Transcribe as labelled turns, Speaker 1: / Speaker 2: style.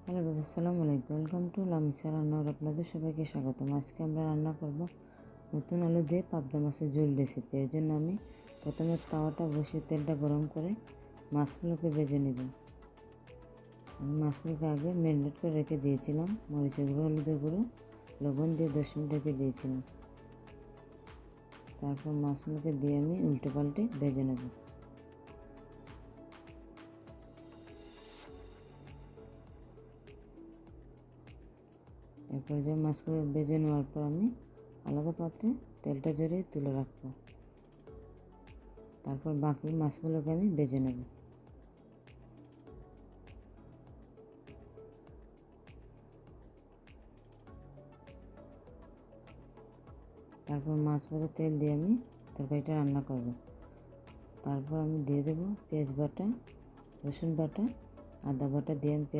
Speaker 1: Hello guys, আসসালামু আলাইকুম। Welcome to Lamisa রান্নার। আপনাদের সবাইকে স্বাগতম। আজকে আমরা রান্না করব নতুন আলু দিয়ে পাবদা মাছের ঝোল রেসিপি। এর জন্য আমি প্রথমে তাওয়াটা বসিয়ে তেলটা গরম করে মাছগুলোকে ভেজে নেব। আমি মাছগুলোকে আগে ম্যারিনেট করে রেখে দিয়েছিলাম। মরিচের গুঁড়ো, হলুদের গুঁড়ো, লবণ দিয়ে 10 মিনিট রেখে দিয়েছিলাম। তারপর মাছগুলোকে দিয়ে আমি উল্টে পাল্টে ভেজে নেব। এরপর যে মাছগুলো ভেজে নেওয়ার পর আমি আলাদা পাত্রে তেলটা ঝরিয়ে তুলে রাখবো। তারপর বাকি মাছগুলোকে আমি ভেজে নেব। তারপর মাছ ভাজা তেল দিয়ে আমি তরকারিটা রান্না করব। তারপর আমি দিয়ে দেব পেঁয়াজ বাটা, রসুন বাটা, আদা বাটা দিয়ে আমি